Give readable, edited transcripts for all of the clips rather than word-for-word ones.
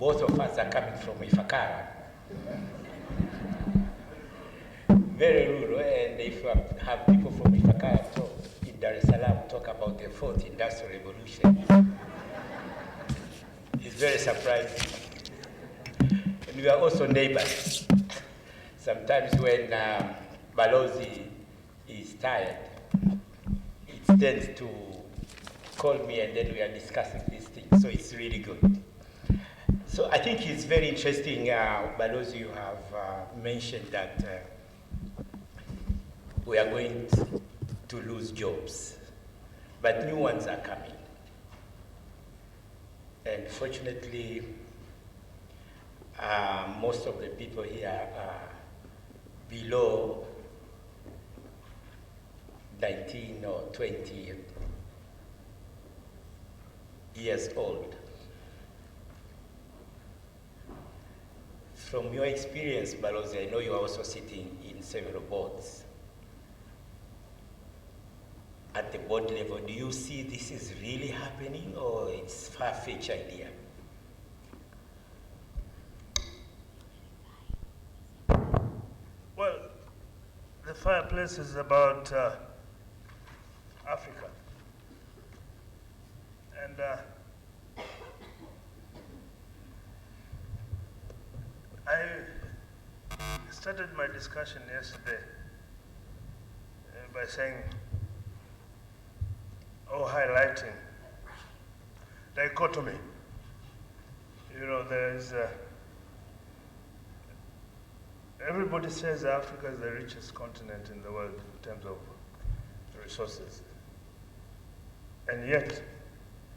both of us are coming from Ifakara. Very rural, and if you have people from Ifakara talk in Dar es Salaam talk about the fourth industrial revolution, it's very surprising. And we are also neighbors. Sometimes when Balozi is tired, it tends to call me and then we are discussing these things, so it's really good. So I think it's very interesting, Balozi, you have mentioned that we are going to lose jobs, but new ones are coming. And fortunately, most of the people here are below 19 or 20 years old. From your experience, Balozi, I know you are also sitting in several boards. At the board level, do you see this is really happening or it's a far-fetched idea? Well, the fireplace is about Africa. And I started my discussion yesterday by saying, highlighting dichotomy. You know, there's everybody says Africa is the richest continent in the world in terms of resources, and yet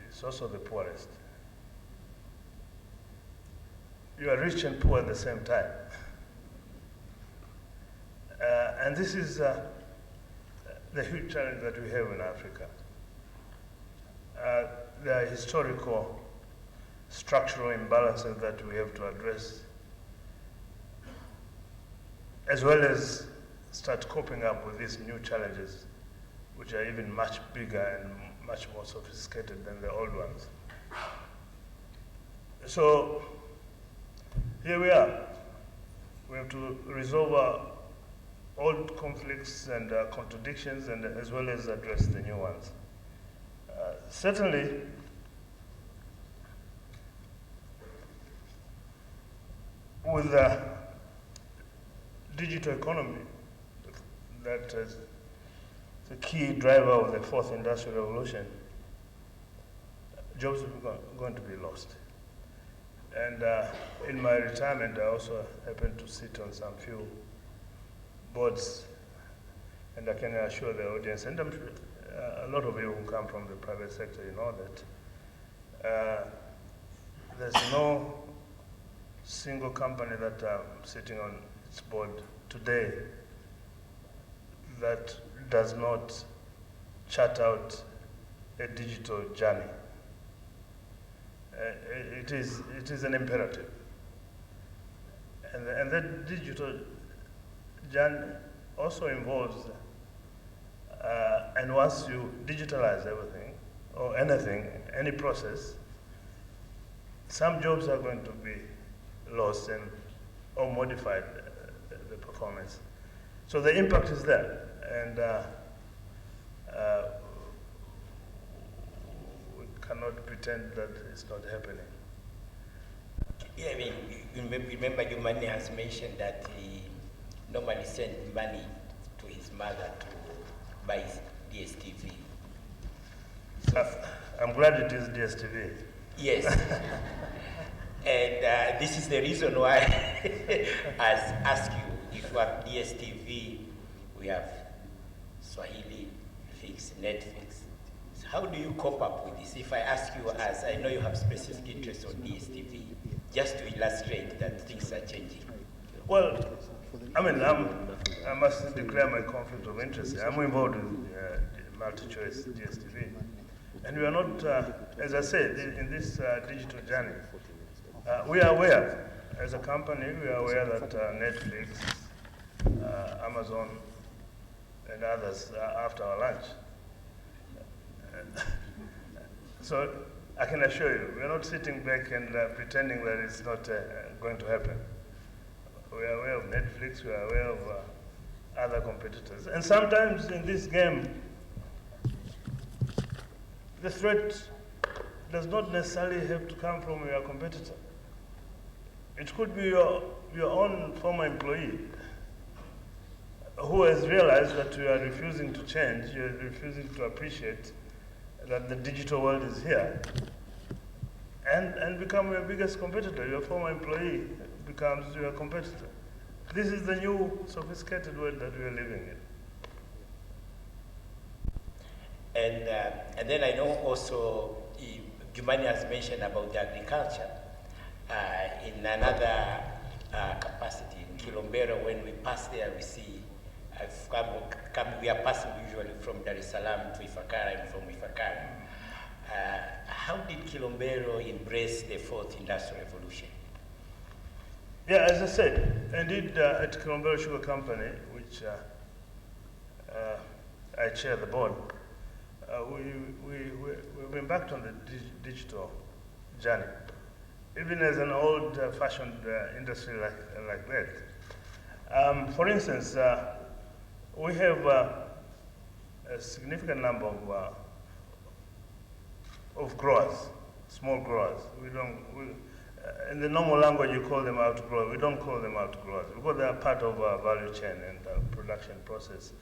it's also the poorest. You are rich and poor at the same time. And this is the huge challenge that we have in Africa. There are historical structural imbalances that we have to address, as well as start coping up with these new challenges, which are even much bigger and much more sophisticated than the old ones. So here we are. We have to resolve our old conflicts and contradictions, and as well as address the new ones. Certainly, with the digital economy, that is the key driver of the fourth industrial revolution, jobs are going to be lost. And in my retirement, I also happen to sit on some few boards, and I can assure the audience, and I'm sure a lot of you who come from the private sector, you know that there's no single company that I'm sitting on its board today that does not chart out a digital journey. It is an imperative. And that digital journey also involves, and once you digitalize everything, or anything, any process, some jobs are going to be lost or modified, the performance. So the impact is there, and we cannot pretend that it's not happening. Yeah, I mean, remember Jumani has mentioned that he normally sent money to his mother to buy DSTV. So, I'm glad it is DSTV. Yes. And this is the reason why I ask you, if you have DSTV, we have Swahili, Fix, Netflix. So how do you cope up with this? If I ask you, as I know you have specific interest on DSTV, just to illustrate that things are changing. Well, I mean, I must declare my conflict of interest. I'm involved in multi-choice DSTV. And we are not, as I said, in this digital journey, we are aware, as a company, we are aware that Netflix, Amazon, and others are after our lunch. So I can assure you, we're not sitting back and pretending that it's not going to happen. We are aware of Netflix, we are aware of other competitors. And sometimes in this game, the threat does not necessarily have to come from your competitor. It could be your own former employee who has realized that you are refusing to change, you are refusing to appreciate that the digital world is here, and become your biggest competitor. Your former employee becomes your competitor. This is the new sophisticated world that we are living in. And then I know also Jumani has mentioned about the agriculture in another capacity. In Kilombero, when we pass there, we see we are passing usually from Dar es Salaam to Ifakara and from Ifakara. How did Kilombero embrace the fourth industrial revolution? Yeah, as I said, indeed, at Kilombero Sugar Company, which I chair the board, we've embarked on the digital journey, even as an old-fashioned industry like that. For instance, we have a significant number of growers, small growers. In the normal language, you call them outgrowers. We don't call them outgrowers because they are part of our value chain and production process.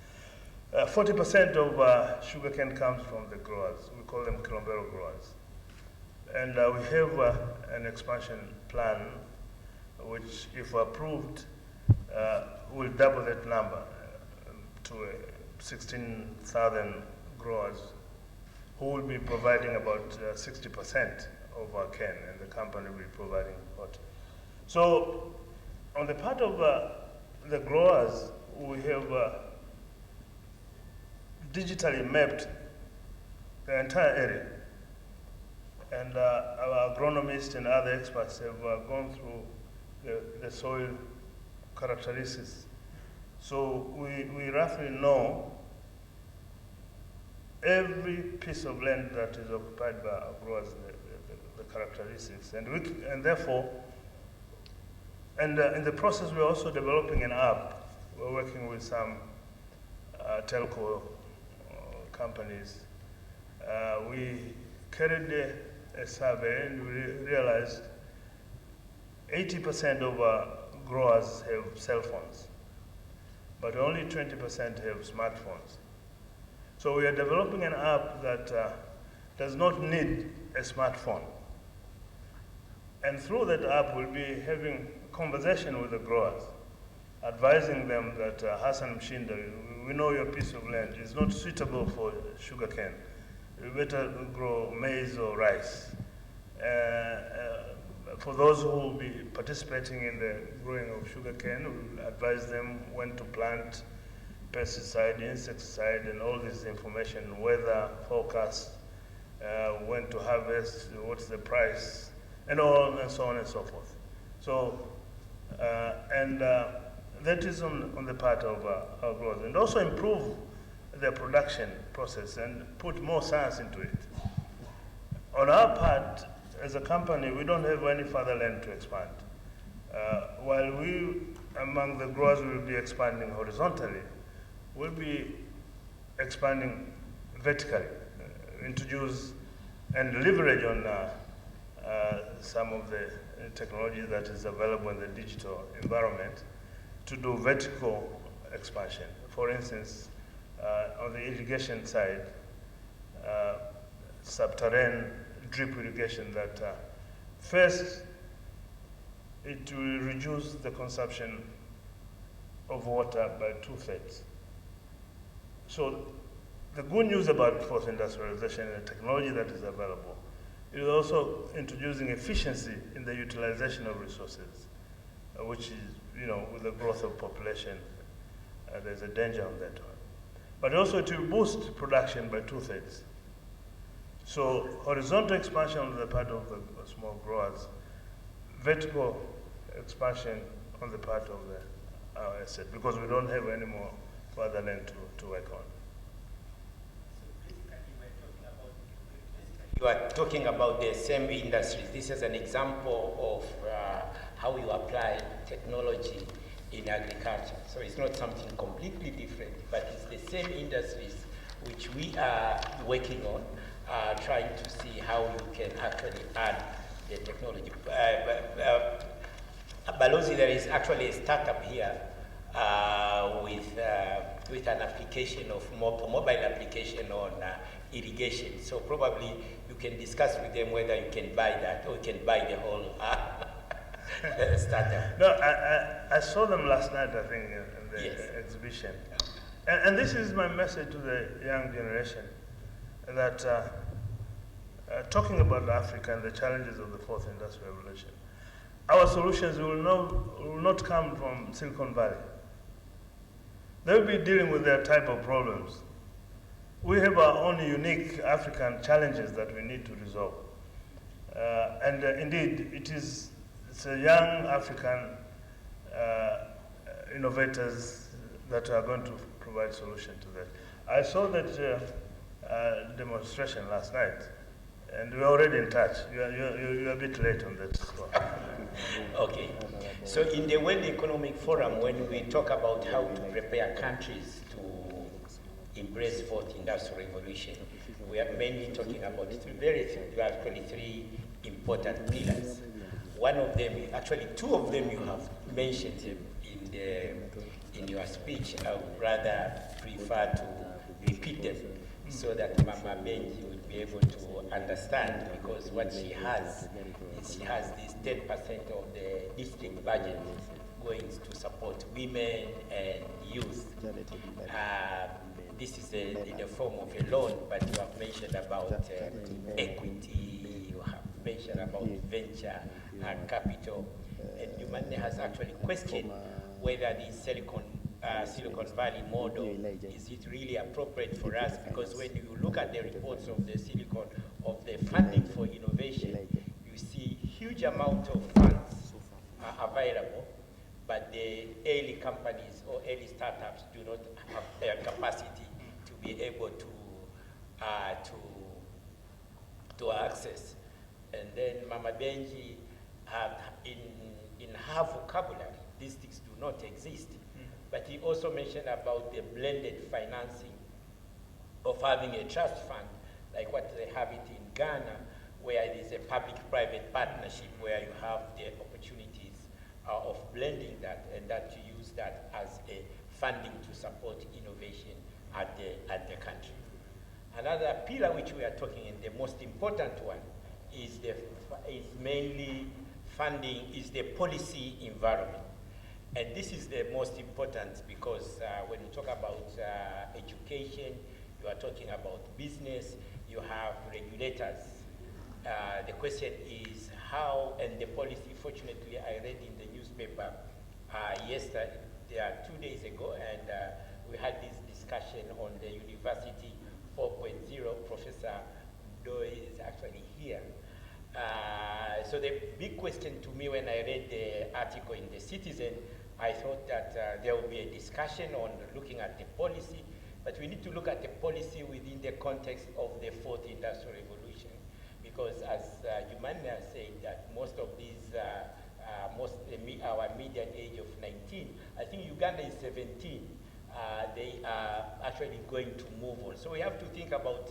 40% of sugarcane comes from the growers. We call them Kilombero growers. And we have an expansion plan which, if approved, will double that number to 16,000 growers who will be providing about 60% of our cane, and the company will be providing 40%. So on the part of the growers, we have digitally mapped the entire area. And our agronomists and other experts have gone through the soil characteristics. So we roughly know every piece of land that is occupied by our growers, the characteristics. And therefore, in the process, we're also developing an app. We're working with some telco companies. We carried a survey and we realized 80% of our growers have cell phones, but only 20% have smartphones. So we are developing an app that does not need a smartphone. And through that app, we'll be having a conversation with the growers, advising them that Hassan Mshinda, we know your piece of land is not suitable for sugarcane. You better grow maize or rice. For those who will be participating in the growing of sugarcane, we'll advise them when to plant, pesticide, insecticide, and all this information, weather, forecast, when to harvest, what's the price, and all, and so on and so forth. So, that is on the part of our growers, and also improve their production process and put more science into it. On our part, as a company, we don't have any further land to expand. While we, among the growers, will be expanding horizontally, we'll be expanding vertically, introduce and leverage on some of the technology that is available in the digital environment to do vertical expansion. For instance, on the irrigation side, subterranean drip irrigation that first it will reduce the consumption of water by 2/3. So the good news about fourth industrialization and the technology that is available is also introducing efficiency in the utilization of resources, which is, with the growth of population, there's a danger on that one. But also it will boost production by 2/3. So horizontal expansion on the part of the small growers, vertical expansion on the part of our asset, because we don't have any more further land to work on. you are talking about the same industries. This is an example of how you apply technology in agriculture. So it's not something completely different, but it's the same industries which we are working on, trying to see how you can actually add the technology. Balozi, there is actually a startup here with an application of mobile application on irrigation. So probably you can discuss with them whether you can buy that or you can buy the whole startup. No, I saw them last night, I think, in the Yes. exhibition. And this is my message to the young generation, that talking about Africa and the challenges of the fourth industrial revolution, our solutions will not come from Silicon Valley. They'll be dealing with their type of problems. We have our own unique African challenges that we need to resolve. And indeed, it's a young African innovators that are going to provide solution to that. I saw that demonstration last night, and we're already in touch. You're a bit late on that score. Okay. So in the World Economic Forum, when we talk about how to prepare countries to embrace fourth industrial revolution, we are mainly talking about three important pillars. One of them, actually two of them you have mentioned in your speech. I would rather prefer to repeat them so that Mama Benji will be able to understand, because what she has is she has this 10% of the district budget going to support women and youth. This is in the form of a loan, but you have mentioned about equity, you have mentioned about venture capital, and Uganda has actually questioned whether the Silicon Valley model is it really appropriate for us, because when you look at the reports of the funding for innovation, you see huge amount of funds are available, but the early companies or early startups do not have their capacity to be able to access. And then Mama Benji, in her vocabulary, these things do not exist. But he also mentioned about the blended financing of having a trust fund, like what they have it in Ghana, where it is a public-private partnership where you have the opportunities of blending that, and that you use that as a funding to support innovation at the country. Another pillar which we are talking, and the most important one, is mainly funding, is the policy environment. And this is the most important, because when you talk about education, you are talking about business, you have regulators. The question is how, and the policy, fortunately I read in the newspaper yesterday, 2 days ago, and we had this discussion on the University 4.0. Professor Doe is actually here. So the big question to me when I read the article in The Citizen, I thought that there will be a discussion on looking at the policy, but we need to look at the policy within the context of the fourth industrial revolution, because as Jumania said, that most of these, our median age of 19, I think Uganda is 17, they are actually going to move on. So we have to think about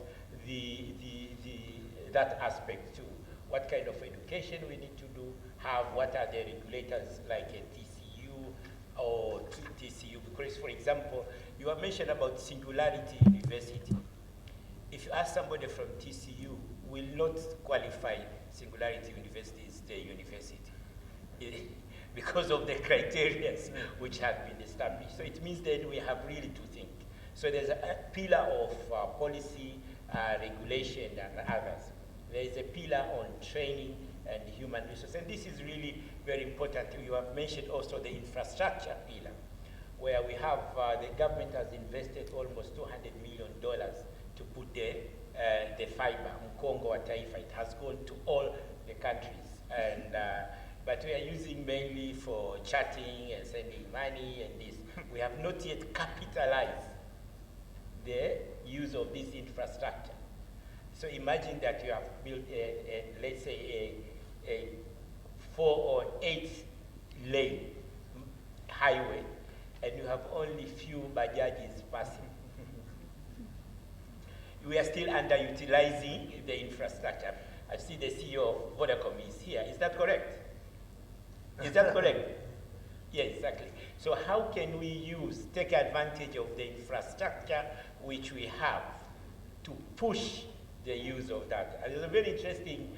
that aspect too. What kind of education we need to do, what are the regulators like a TCU or TCU, because for example, you have mentioned about Singularity University. If you ask somebody from TCU, will not qualify Singularity University as the university because of the criteria which have been established. So it means that we have really to think. So there's a pillar of policy, regulation, and others. There is a pillar on training and human resources, and this is really very important. You have mentioned also the infrastructure pillar, where we have, the government has invested almost $200 million to put the fiber, Mkongo wa Taifa. It has gone to all the countries, and but we are using mainly for chatting and sending money and this. We have not yet capitalized the use of this infrastructure. So imagine that you have built let's say a 4 or 8 lane highway, and you have only few Bajajis passing. We are still underutilizing the infrastructure. I see the CEO of Vodacom is here. Is that correct? Is that correct? Yeah, exactly. So how can we take advantage of the infrastructure which we have to push the use of that? And it's a very interesting,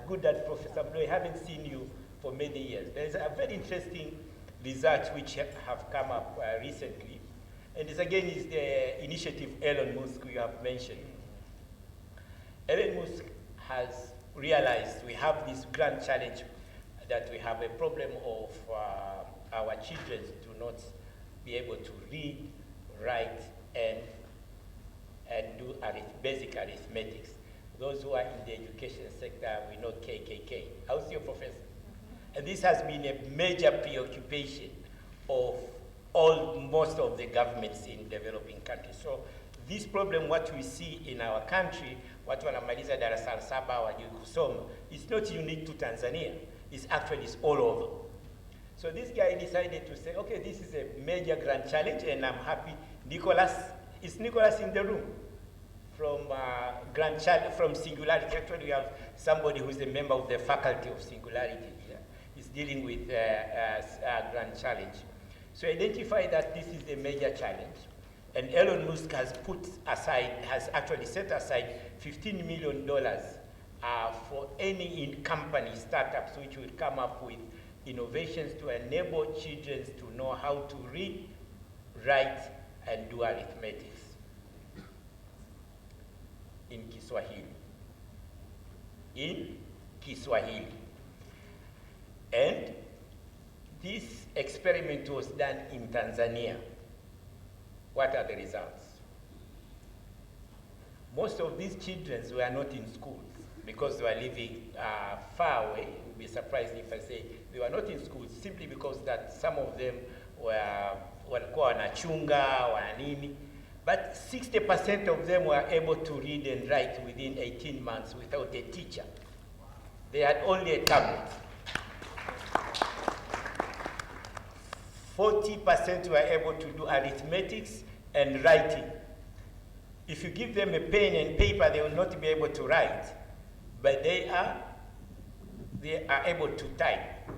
good that Professor Mloy, I haven't seen you for many years. There's a very interesting research which have come up recently. And this again is the initiative Elon Musk you have mentioned. Elon Musk has realized we have this grand challenge that we have a problem of our children do not be able to read, write, and do basic arithmetics. Those who are in the education sector, we know KKK. How's your professor? Mm-hmm. And this has been a major preoccupation of most of the governments in developing countries. So this problem, what we see in our country, watu wanamaliza darasa saba wajui kusoma, it's not unique to Tanzania. It's actually all over. So this guy decided to say, okay, this is a major grand challenge, and I'm happy. Is Nicholas in the room? From Singularity. Actually, we have somebody who's a member of the faculty of Singularity here. He's dealing with a grand challenge. So identify that this is a major challenge, and Elon Musk has actually set aside $15 million for any company startups which will come up with innovations to enable children to know how to read, write, and do arithmetics in Kiswahili. In Kiswahili. And this experiment was done in Tanzania. What are the results? Most of these children were not in schools because they were living far away. You'll be surprised if I say they were not in schools simply because that some of them walikuwa wanachunga, wanini. But 60% of them were able to read and write within 18 months without a teacher. They had only a tablet. 40% were able to do arithmetics and writing. If you give them a pen and paper, they will not be able to write, but they are able to type.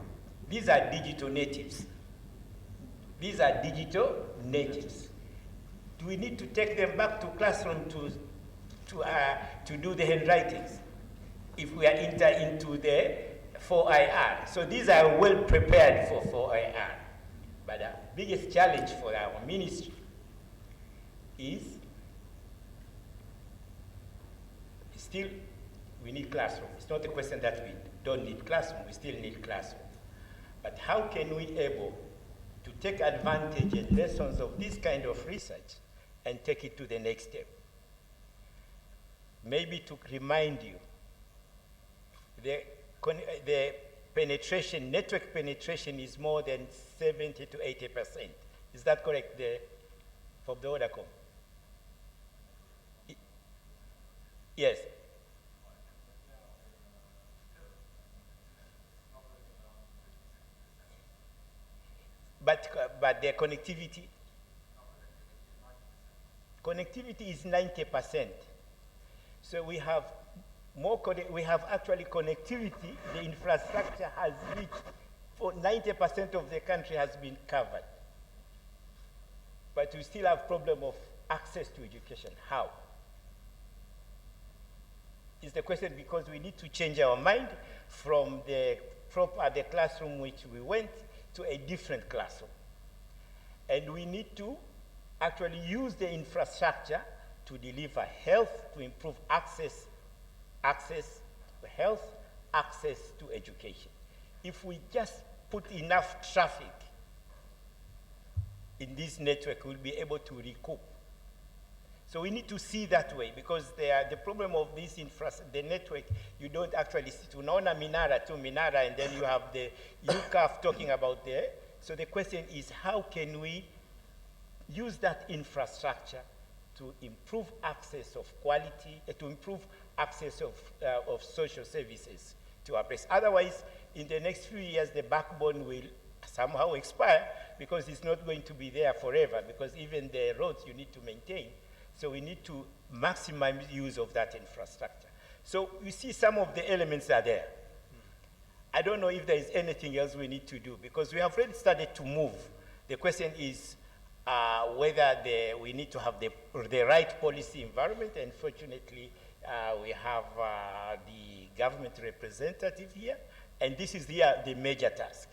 These are digital natives. These are digital natives. Do we need to take them back to classroom to do the handwritings if we are into the 4IR? So these are well prepared for 4IR. But the biggest challenge for our ministry is still we need classroom. It's not a question that we don't need classroom, we still need classroom. But how can we able to take advantage and lessons of this kind of research and take it to the next step? Maybe to remind you, the penetration, network penetration is more than 70 to 80%. Is that correct from the Vodacom? Yes. But the connectivity is 90%. So we have we have actually connectivity. The infrastructure has reached for 90% of the country has been covered. But we still have problem of access to education. How? Is the question, because we need to change our mind from the classroom which we went to a different classroom. And we need to actually use the infrastructure to deliver health, to improve access to health, access to education. If we just put enough traffic in this network, we'll be able to recoup. So we need to see that way, because the problem of this the network, you don't actually see. Unaona minara, and then you have the UCAF talking about there. So the question is, how can we use that infrastructure to improve access of quality, to improve access of social services to our place. Otherwise, in the next few years, the backbone will somehow expire because it's not going to be there forever, because even the roads you need to maintain. So we need to maximize use of that infrastructure. So you see some of the elements are there. I don't know if there is anything else we need to do, because we have already started to move. The question is whether we need to have the right policy environment, and fortunately we have the government representative here, and this is the major task.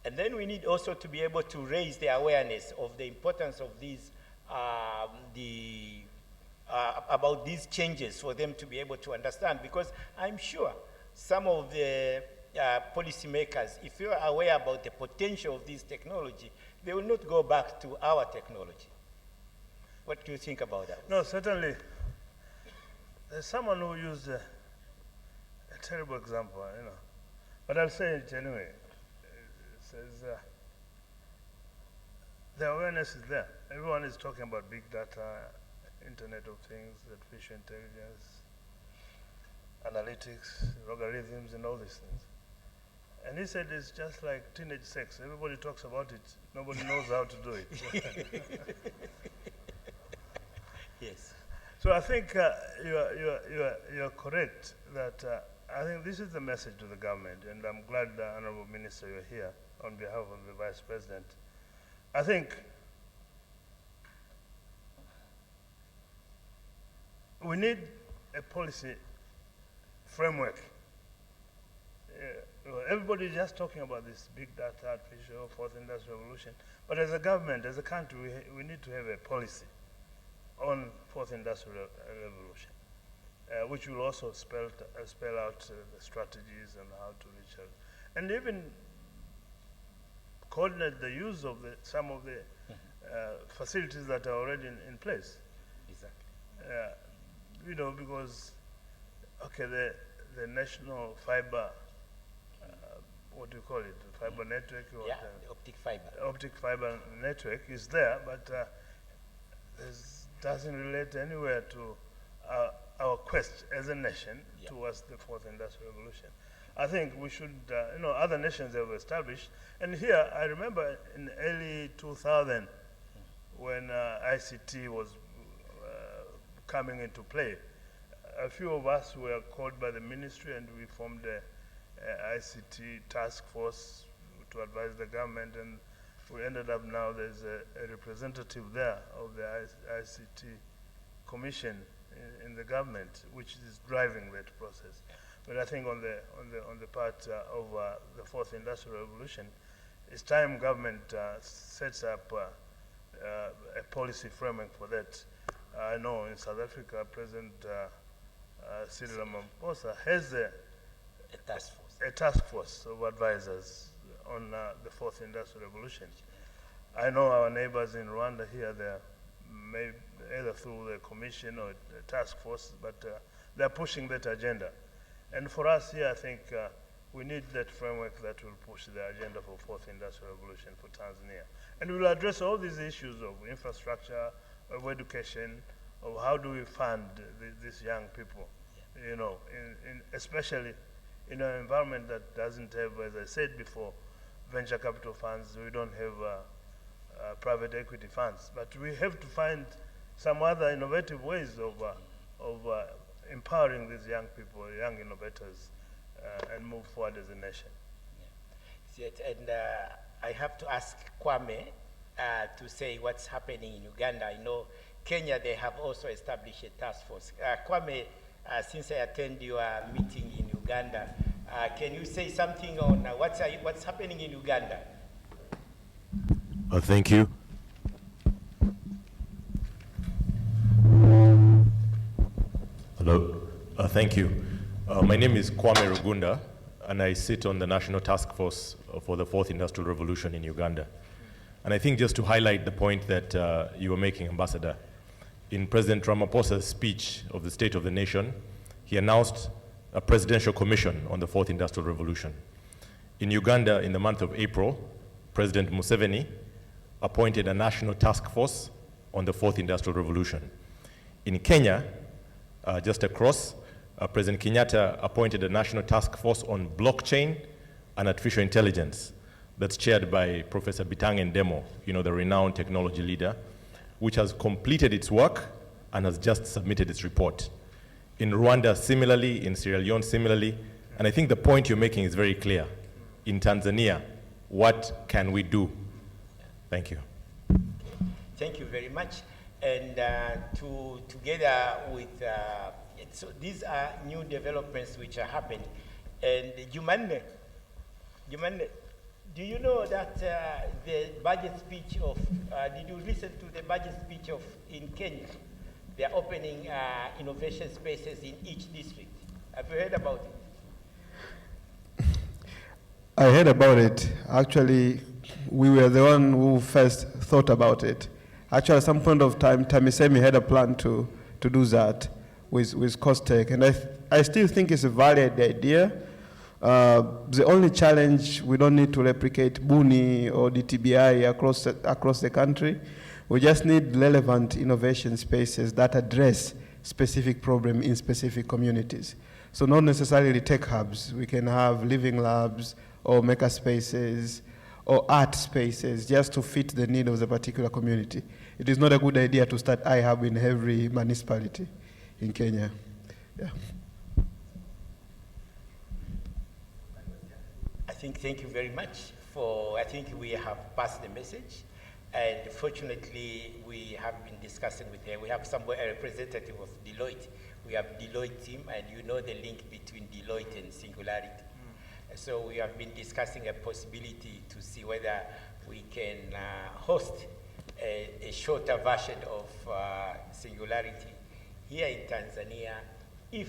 And then we need also to be able to raise the awareness of the importance of these, about these changes for them to be able to understand, because I'm sure some of the policymakers, if you are aware about the potential of this technology, they will not go back to our technology. What do you think about that? No, certainly. There's someone who used a terrible example, you know, but I'll say it anyway. It says, the awareness is there. Everyone is talking about big data, Internet of Things, artificial intelligence, analytics, logarithms, and all these things. And he said it's just like teenage sex. Everybody talks about it. Nobody knows how to do it. Yes. So I think you're correct that I think this is the message to the government, and I'm glad, Honorable Minister, you're here on behalf of the Vice President. I think we need a policy framework. Everybody is just talking about this big data, artificial, fourth industrial revolution. But as a government, as a country, we need to have a policy on fourth industrial revolution, which will also spell out the strategies and how to reach out, and even coordinate the use of some of the facilities that are already in place. Exactly. You know, because, okay, the national fiber, what do you call it, the fiber network? Or yeah, the optic fiber. Optic fiber network is there, but doesn't relate anywhere to our quest as a nation towards the fourth industrial revolution. I think we should, you know, other nations have established, and here I remember in early 2000 when ICT was coming into play, a few of us were called by the ministry and we formed a ICT task force to advise the government, and we ended up now there's a representative there of the ICT commission in the government, which is driving that process. But I think on the part of the fourth industrial revolution, it's time government sets up a policy framework for that. I know in South Africa, President Cyril Ramaphosa has a task force of advisors on the fourth industrial revolution. I know our neighbors in Rwanda here, they're either through the commission or the task force, but they're pushing that agenda. And for us here, I think we need that framework that will push the agenda for fourth industrial revolution for Tanzania. And we will address all these issues of infrastructure, of education, of how do we fund these young people, you know, especially in an environment that doesn't have, as I said before, venture capital funds. We don't have private equity funds, but we have to find some other innovative ways of empowering these young people, young innovators, and move forward as a nation. Yeah. And I have to ask Kwame to say what's happening in Uganda. I know Kenya, they have also established a task force. Kwame, since I attend your meeting in Uganda, can you say something on what's happening in Uganda? Thank you. Hello. Thank you. My name is Kwame Rugunda, and I sit on the National Task Force for the Fourth Industrial Revolution in Uganda. And I think just to highlight the point that you were making, Ambassador, in President Ramaphosa's speech of the State of the Nation, he announced a presidential commission on the Fourth Industrial Revolution. In Uganda, in the month of April, President Museveni appointed a national task force on the Fourth Industrial Revolution. In Kenya, just across, President Kenyatta appointed a national task force on blockchain and artificial intelligence that's chaired by Professor Bitang Ndemo, the renowned technology leader, which has completed its work and has just submitted its report. In Rwanda, similarly, in Sierra Leone, similarly, and I think the point you're making is very clear. In Tanzania, what can we do? Thank you. Thank you very much. And together with, so these are new developments which are happening. And Jumanne, do you know that the budget speech of, did you listen to the budget speech of in Kenya? They're opening innovation spaces in each district. Have you heard about it? I heard about it. Actually, we were the one who first thought about it. Actually, at some point of time, TAMISEMI had a plan to do that with COSTECH, and I still think it's a valid idea. The only challenge, we don't need to replicate Buni or DTBI across the country. We just need relevant innovation spaces that address specific problems in specific communities. So not necessarily tech hubs. We can have living labs or maker spaces or art spaces just to fit the need of the particular community. It is not a good idea to start iHub in every municipality in Kenya. Yeah. Thank you very much for, I think we have passed the message. And fortunately, we have been discussing with her. We have a representative of Deloitte. We have Deloitte team, and you know the link between Deloitte and Singularity. So we have been discussing a possibility to see whether we can host a shorter version of Singularity here in Tanzania. If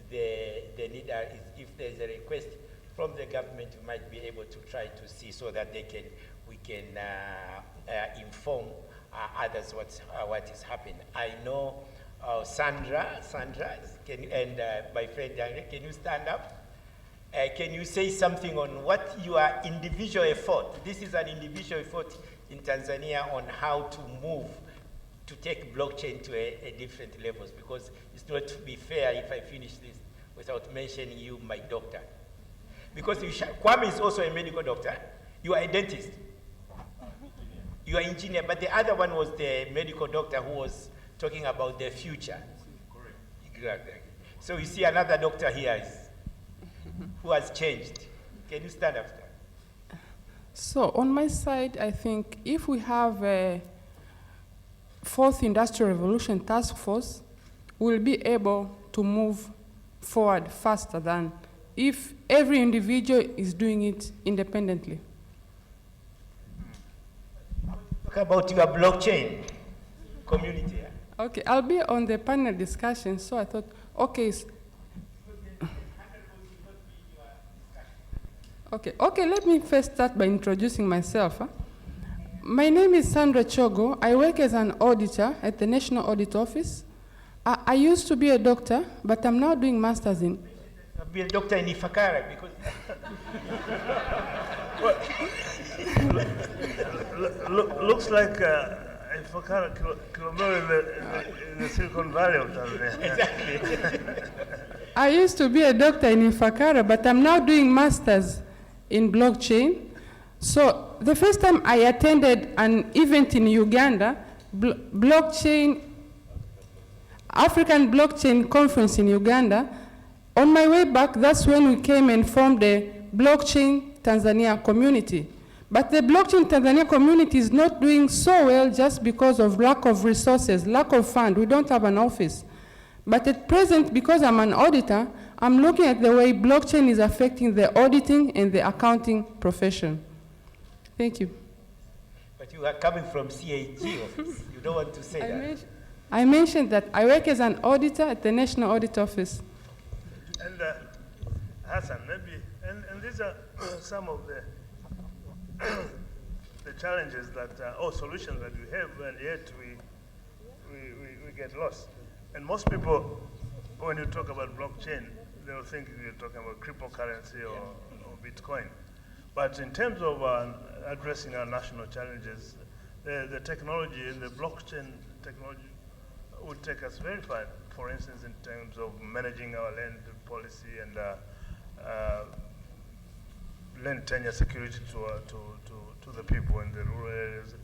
the leader if there's a request from the government, we might be able to try to see so that we can inform others what is happening. I know Sandra, and my friend Daniel, can you stand up? Can you say something on what your individual effort, this is an individual effort in Tanzania on how to move, to take blockchain to a different levels, because it's not to be fair if I finish this without mentioning you, my doctor. Because Kwame is also a medical doctor, you are a dentist, you are an engineer, but the other one was the medical doctor who was talking about the future. Correct. So you see another doctor here who has changed. Can you stand after? So on my side, I think if we have a fourth industrial revolution task force, we'll be able to move forward faster than if every individual is doing it independently. Talk about your blockchain community. Okay, I'll be on the panel discussion, so I thought, okay. Okay, let me first start by introducing myself. My name is Sandra Chogo. I work as an auditor at the National Audit Office. I used to be a doctor, but I'm now doing masters in... I'll be a doctor in Ifakara because... Looks like Ifakara in the Silicon Valley of Tanzania. Exactly. I used to be a doctor in Ifakara, but I'm now doing masters in blockchain. So the first time I attended an event in Uganda, African Blockchain Conference in Uganda, on my way back, that's when we came and formed the Blockchain Tanzania community. But the Blockchain Tanzania community is not doing so well just because of lack of resources, lack of fund. We don't have an office. But at present, because I'm an auditor, I'm looking at the way blockchain is affecting the auditing and the accounting profession. Thank you. But you are coming from CAG office. You don't want to say that. I mentioned that I work as an auditor at the National Audit Office. And Hassan, maybe, and these are some of the challenges that, or solutions that we have, and yet we get lost. And most people, when you talk about blockchain, they'll think you're talking about cryptocurrency or Bitcoin. But in terms of addressing our national challenges, the technology, the blockchain technology would take us very far, for instance, in terms of managing our land policy and land tenure security to the people in the rural areas,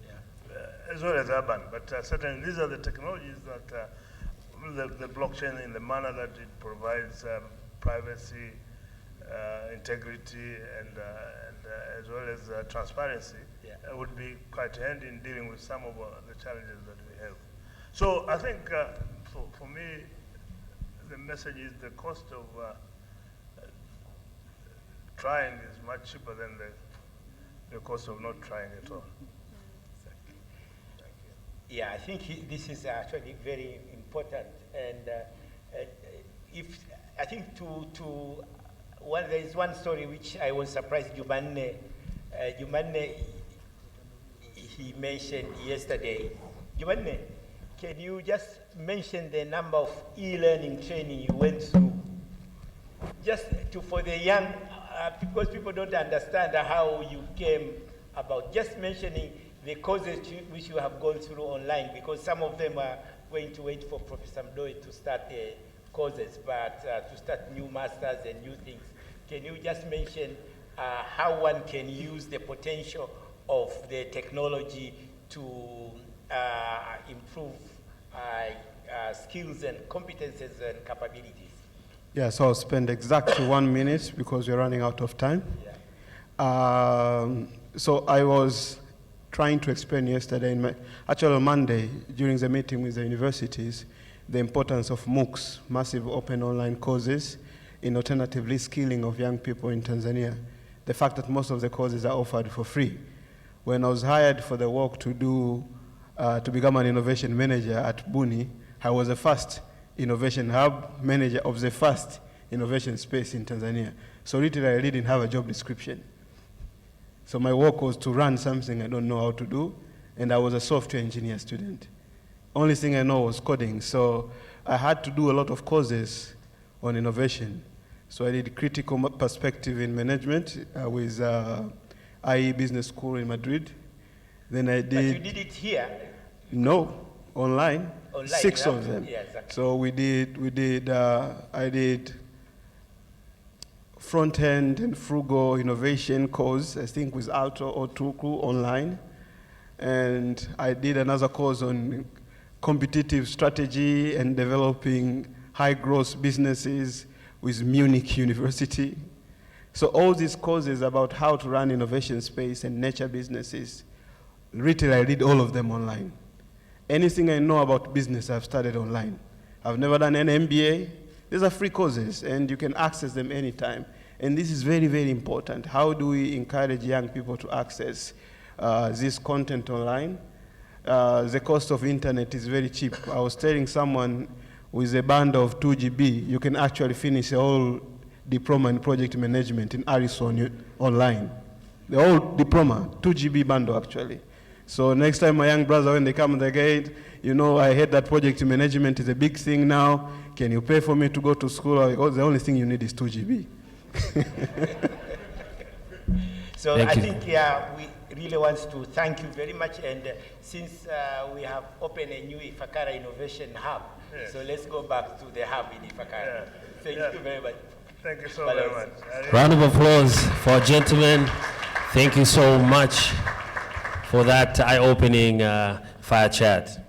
as well as urban. But certainly these are the technologies that the blockchain, in the manner that it provides privacy, integrity, and as well as transparency, would be quite handy in dealing with some of the challenges that we have. So I think for me, the message is the cost of trying is much cheaper than the cost of not trying at all. Yeah, I think this is actually very important, and I think there is one story which I was surprised Jumanne he mentioned yesterday. Jumanne, can you just mention the number of e-learning training you went through, just for the young, because people don't understand how you came about, just mentioning the courses which you have gone through online, because some of them are going to wait for Professor Mdoe to start courses, but to start new masters and new things. Can you just mention how one can use the potential of the technology to improve skills and competences and capabilities? Yeah, so I'll spend exactly 1 minute because we're running out of time. Yeah. So I was trying to explain yesterday, actually on Monday, during the meeting with the universities, the importance of MOOCs, massive open online courses, in alternatively skilling of young people in Tanzania. The fact that most of the courses are offered for free. When I was hired for the work to become an innovation manager at Buni, I was the first innovation hub manager of the first innovation space in Tanzania. So literally I didn't have a job description. So my work was to run something I don't know how to do, and I was a software engineer student. Only thing I know was coding, so I had to do a lot of courses on innovation. So I did critical perspective in management with IE Business School in Madrid. Then I did... But you did it here? No, online. 6 of them. Yeah, exactly. So I did front-end and frugal innovation course, I think with Alto or Tuku online. And I did another course on competitive strategy and developing high-growth businesses with Munich University. So all these courses about how to run innovation space and nature businesses, literally I did all of them online. Anything I know about business, I've studied online. I've never done an MBA. These are free courses, and you can access them anytime. And this is very, very important. How do we encourage young people to access this content online? The cost of internet is very cheap. I was telling someone with a bundle of 2 GB, you can actually finish a whole diploma in project management in Arizona online. The whole diploma, 2 GB bundle actually. So next time my young brother, when they come on the gate, you know, I heard that project management is a big thing now. Can you pay for me to go to school? Oh, the only thing you need is 2 GB. So Thank I you. think we really want to thank you very much. And since we have opened a new Ifakara Innovation Hub, Yes. so let's go back to the hub in Ifakara. Thank you very much. Thank you so very much. Round of applause for our gentlemen. Thank you so much for that eye-opening fire chat.